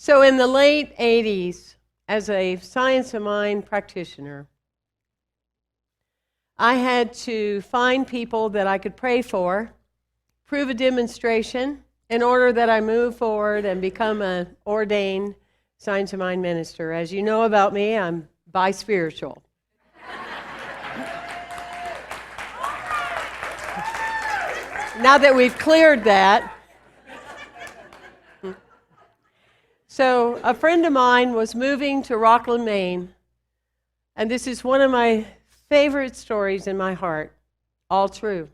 So in the late 80s, as a Science of Mind practitioner, I had to find people that I could pray for, prove a demonstration in order that I move forward and become an ordained Science of Mind minister. As you know about me, I'm bi-spiritual. Now that we've cleared that, so a friend of mine was moving to Rockland, Maine, and this is one of my favorite stories in my heart, all true.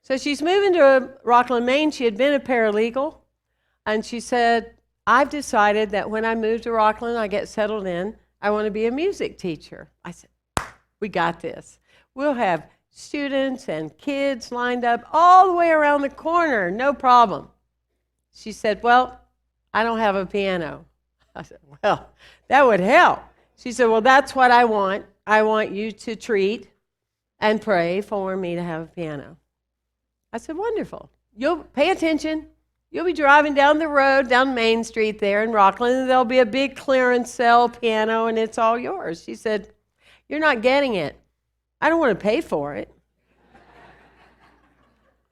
So she's moving to Rockland, Maine. She had been a paralegal, and she said, I've decided that when I move to Rockland, I get settled in, I want to be a music teacher. I said, we got this. We'll have students and kids lined up all the way around the corner, no problem. She said, well, I don't have a piano. I said, well, that would help. She said, well, that's what I want. I want you to treat and pray for me to have a piano. I said, wonderful. You'll pay attention. You'll be driving down the road, down Main Street there in Rockland, and there'll be a big clearance sale piano, and it's all yours. She said, you're not getting it. I don't want to pay for it.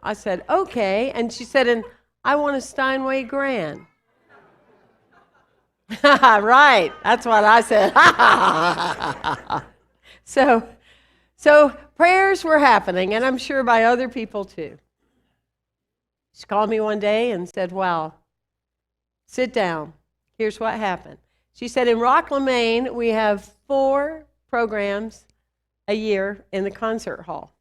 I said, okay. And she said, and I want a Steinway Grand. Right, that's what I said. So prayers were happening, and I'm sure by other people too. She called me one day and said, well, sit down. Here's what happened. She said, in Rockland, Maine, we have 4 programs a year in the concert hall.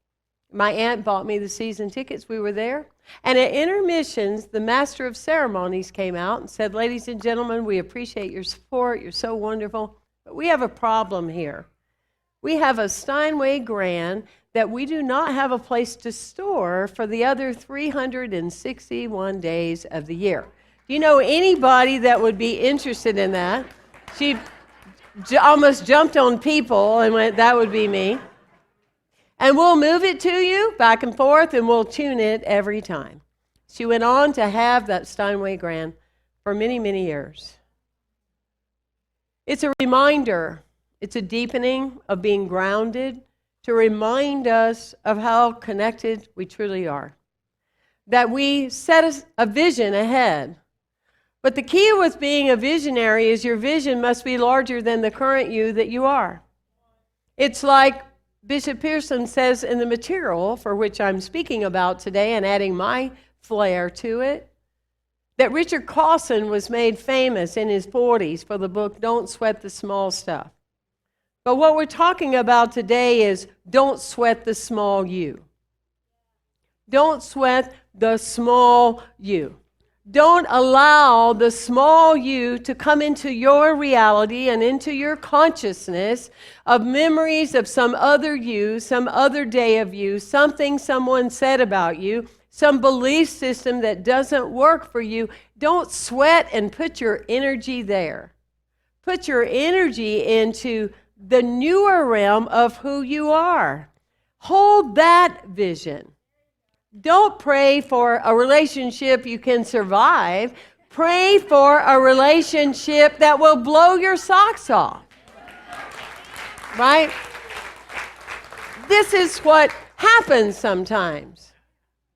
My aunt bought me the season tickets. We were there. And at intermissions, the master of ceremonies came out and said, ladies and gentlemen, we appreciate your support. You're so wonderful. But we have a problem here. We have a Steinway Grand that we do not have a place to store for the other 361 days of the year. Do you know anybody that would be interested in that? She almost jumped on people and went, that would be me. And we'll move it to you back and forth, and we'll tune it every time. She went on to have that Steinway Grand for many, many years. It's a reminder, it's a deepening of being grounded to remind us of how connected we truly are. That we set a vision ahead. But the key with being a visionary is your vision must be larger than the current you that you are. It's like Bishop Pearson says in the material for which I'm speaking about today and adding my flair to it, that Richard Carlson was made famous in his 40s for the book Don't Sweat the Small Stuff. But what we're talking about today is don't sweat the small you. Don't sweat the small you. Don't allow the small you to come into your reality and into your consciousness of memories of some other you, some other day of you, something someone said about you, some belief system that doesn't work for you. Don't sweat and put your energy there. Put your energy into the newer realm of who you are. Hold that vision. Don't pray for a relationship you can survive. Pray for a relationship that will blow your socks off. Right? This is what happens sometimes.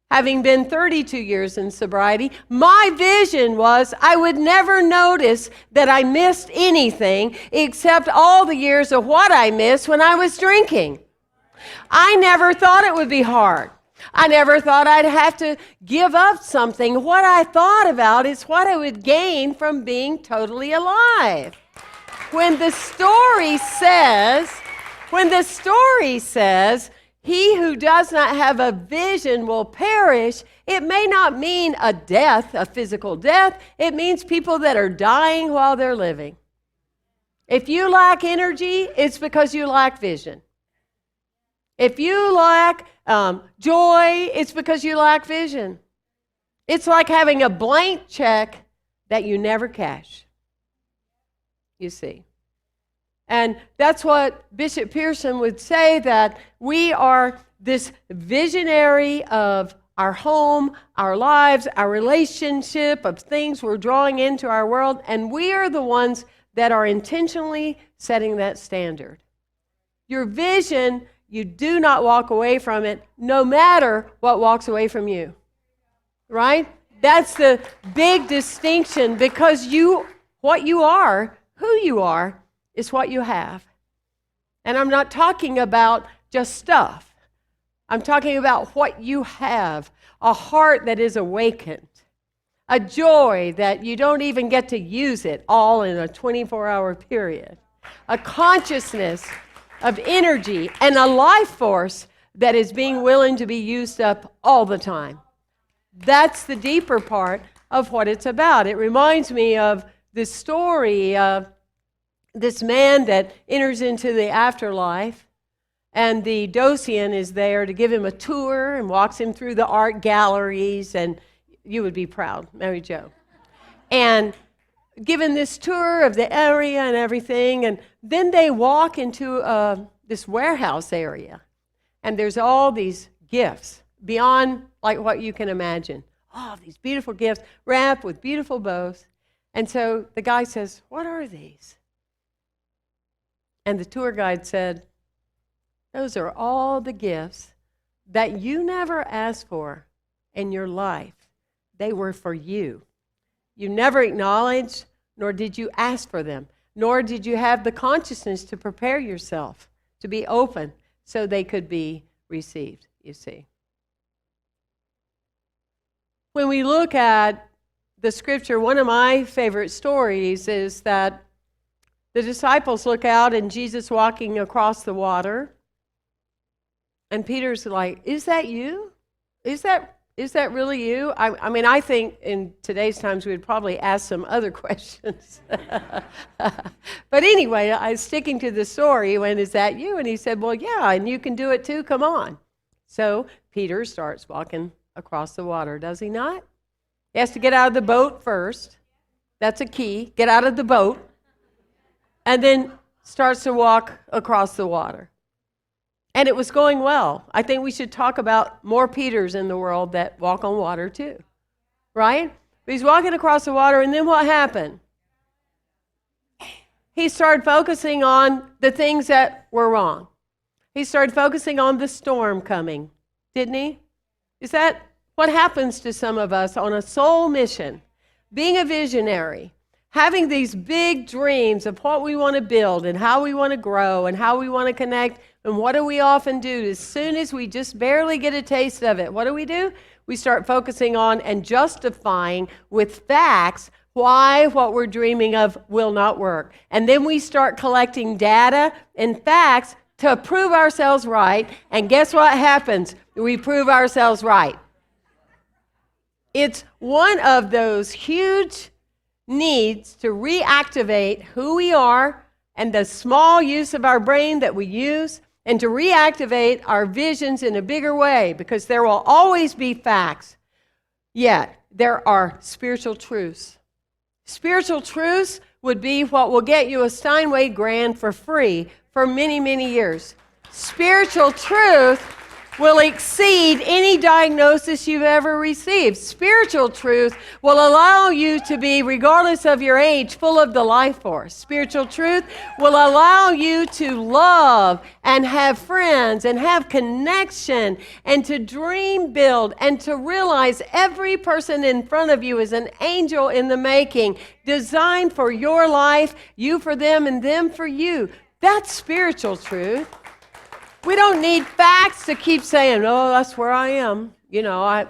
Having been 32 years in sobriety, my vision was I would never notice that I missed anything except all the years of what I missed when I was drinking. I never thought it would be hard. I never thought I'd have to give up something. What I thought about is what I would gain from being totally alive. When the story says, he who does not have a vision will perish, it may not mean a death, a physical death. It means people that are dying while they're living. If you lack energy, it's because you lack vision. If you lack joy, it's because you lack vision. It's like having a blank check that you never cash. You see. And that's what Bishop Pearson would say, that we are this visionary of our home, our lives, our relationship, of things we're drawing into our world, and we are the ones that are intentionally setting that standard. Your vision, you do not walk away from it, no matter what walks away from you. Right? That's the big distinction, because what you are, who you are, is what you have. And I'm not talking about just stuff. I'm talking about what you have, a heart that is awakened, a joy that you don't even get to use it all in a 24-hour period, a consciousness of energy, and a life force that is being willing to be used up all the time. That's the deeper part of what it's about. It reminds me of this story of this man that enters into the afterlife, and the Dosian is there to give him a tour and walks him through the art galleries, and you would be proud, Mary Jo. And given this tour of the area and everything, and then they walk into this warehouse area, and there's all these gifts beyond like what you can imagine. Oh, these beautiful gifts wrapped with beautiful bows. And so the guy says, "What are these?" And the tour guide said, "Those are all the gifts that you never asked for in your life. They were for you. You never acknowledged, nor did you ask for them, nor did you have the consciousness to prepare yourself to be open so they could be received," you see. When we look at the scripture, one of my favorite stories is that the disciples look out and Jesus walking across the water. And Peter's like, "Is that you? Is that really you?" I mean, I think in today's times we would probably ask some other questions. But anyway, I was sticking to the story when, "Is that you?" And he said, "Well, yeah, and you can do it too. Come on." So Peter starts walking across the water, does he not? He has to get out of the boat first. That's a key. Get out of the boat. And then starts to walk across the water. And it was going well. I think we should talk about more Peters in the world that walk on water too. Right? But he's walking across the water, and then what happened? He started focusing on the things that were wrong. He started focusing on the storm coming, didn't he? Is that what happens to some of us on a soul mission? Being a visionary, having these big dreams of what we want to build and how we want to grow and how we want to connect. And what do we often do? As soon as we just barely get a taste of it, what do? We start focusing on and justifying with facts why what we're dreaming of will not work. And then we start collecting data and facts to prove ourselves right. And guess what happens? We prove ourselves right. It's one of those huge needs to reactivate who we are and the small use of our brain that we use, and to reactivate our visions in a bigger way, because there will always be facts, yet there are spiritual truths. Spiritual truths would be what will get you a Steinway grant for free for many, many years. Spiritual truth will exceed any diagnosis you've ever received. Spiritual truth will allow you to be, regardless of your age, full of the life force. Spiritual truth will allow you to love and have friends and have connection and to dream, build, and to realize every person in front of you is an angel in the making, designed for your life, you for them and them for you. That's spiritual truth. We don't need facts to keep saying, "Oh, that's where I am. You know, I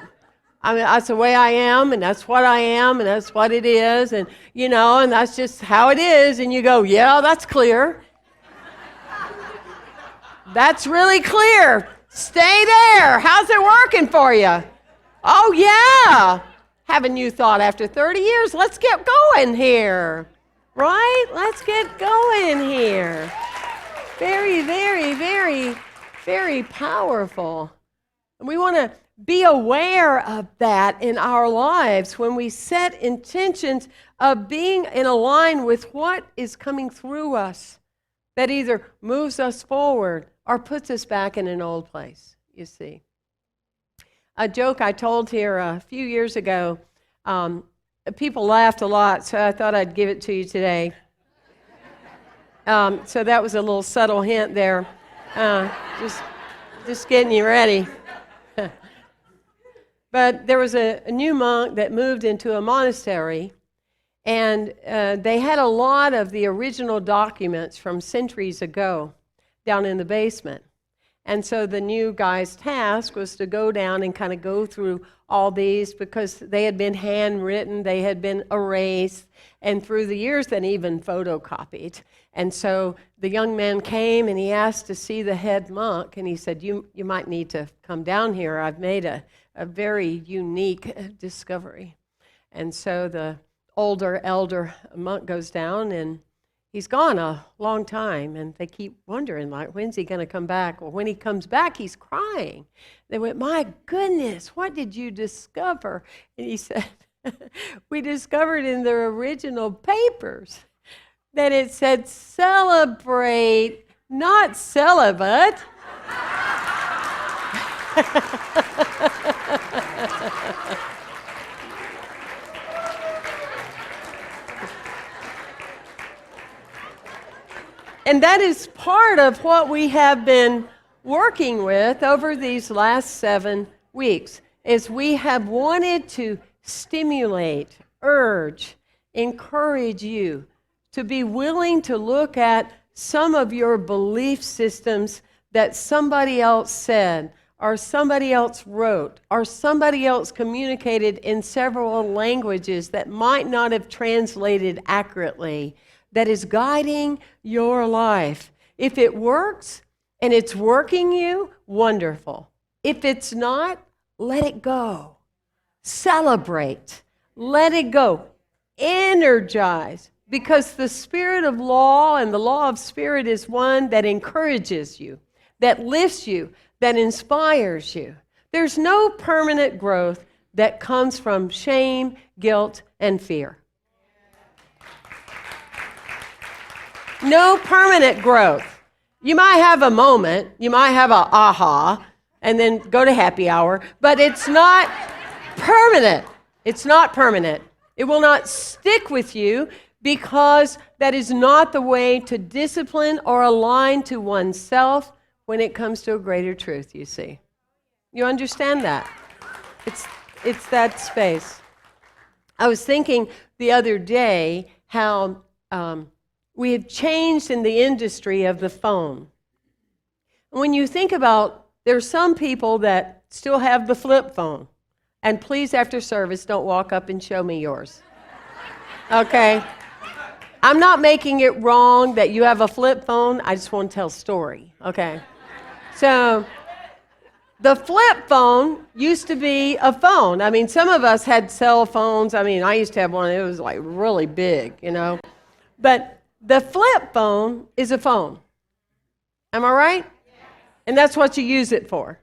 mean, that's the way I am, and that's what I am, and that's what it is, and, you know, and that's just how it is." And you go, "Yeah, that's clear. That's really clear. Stay there. How's it working for you?" "Oh, yeah. Have a new thought after 30 years. Let's get going here." Right? Let's get going here. Very, very, very, very powerful. And we want to be aware of that in our lives when we set intentions of being in a line with what is coming through us that either moves us forward or puts us back in an old place, you see. a joke I told here a few years ago. People laughed a lot, so I thought I'd give it to you today. So that was a little subtle hint there. Just getting you ready. But there was a new monk that moved into a monastery, and they had a lot of the original documents from centuries ago down in the basement. And so the new guy's task was to go down and kind of go through all these because they had been handwritten, they had been erased, and through the years then even photocopied. And so the young man came and he asked to see the head monk, and he said, you might need to come down here. I've made a very unique discovery. And so the elder monk goes down, and he's gone a long time, and they keep wondering, like, when's he going to come back? Well, when he comes back, he's crying. They went, my goodness, what did you discover? And he said, we discovered in the original papers that it said celebrate, not celibate. And that is part of what we have been working with over these last 7 weeks, is we have wanted to stimulate, urge, encourage you to be willing to look at some of your belief systems that somebody else said, or somebody else wrote, or somebody else communicated in several languages that might not have translated accurately, that is guiding your life. If it works and it's working you, wonderful. If it's not, let it go. Celebrate. Let it go. Energize. Because the spirit of law and the law of spirit is one that encourages you, that lifts you, that inspires you. There's no permanent growth that comes from shame, guilt, and fear. No permanent growth. You might have a moment, you might have a aha, and then go to happy hour, but it's not permanent. It's not permanent. It will not stick with you because that is not the way to discipline or align to oneself when it comes to a greater truth, you see. You understand that? It's that space. I was thinking the other day how we have changed in the industry of the phone. When you think about, there's some people that still have the flip phone. And please, after service, don't walk up and show me yours. Okay? I'm not making it wrong that you have a flip phone. I just want to tell a story. Okay? So, the flip phone used to be a phone. I mean, some of us had cell phones. I mean, I used to have one. It was like really big, you know. But the flip phone is a phone. Am I right? And that's what you use it for.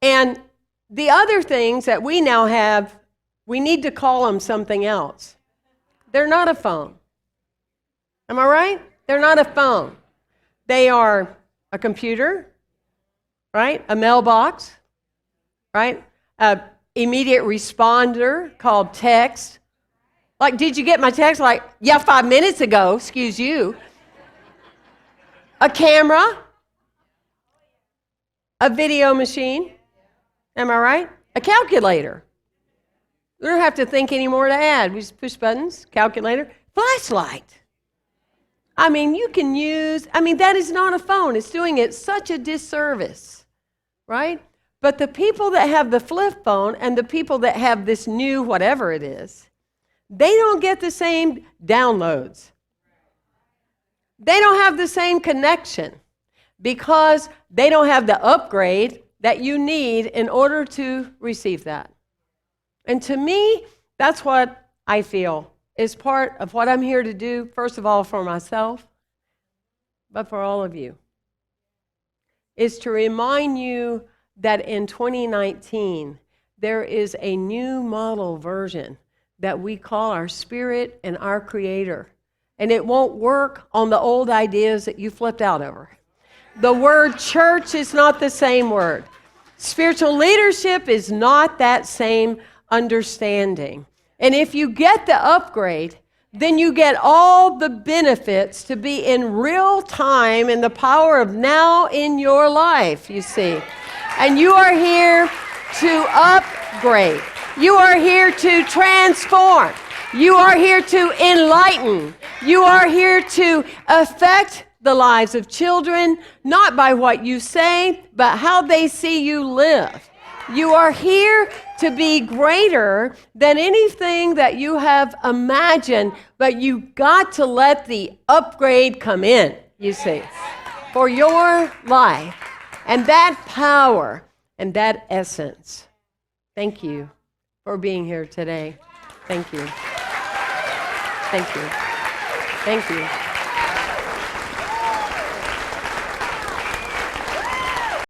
And the other things that we now have, we need to call them something else. They're not a phone. Am I right? They're not a phone. They are a computer, right? A mailbox, right? An immediate responder called text. Like, did you get my text? Like, yeah, 5 minutes ago, excuse you. A camera. A video machine. Am I right? A calculator. We don't have to think anymore to add. We just push buttons, calculator, flashlight. I mean, you can use, that is not a phone. It's doing it such a disservice, right? But the people that have the flip phone and the people that have this new whatever it is, they don't get the same downloads. They don't have the same connection because they don't have the upgrade that you need in order to receive that. And to me, that's what I feel is part of what I'm here to do, first of all, for myself, but for all of you, is to remind you that in 2019, there is a new model version that we call our Spirit and our Creator. And it won't work on the old ideas that you flipped out over. The word church is not the same word. Spiritual leadership is not that same understanding. And if you get the upgrade, then you get all the benefits to be in real time in the power of now in your life, you see. And you are here to upgrade. You are here to transform. You are here to enlighten. You are here to affect the lives of children, not by what you say, but how they see you live. You are here to be greater than anything that you have imagined, but you got to let the upgrade come in, you see, for your life. And that power and that essence. Thank you for being here today. Thank you. Thank you. Thank you.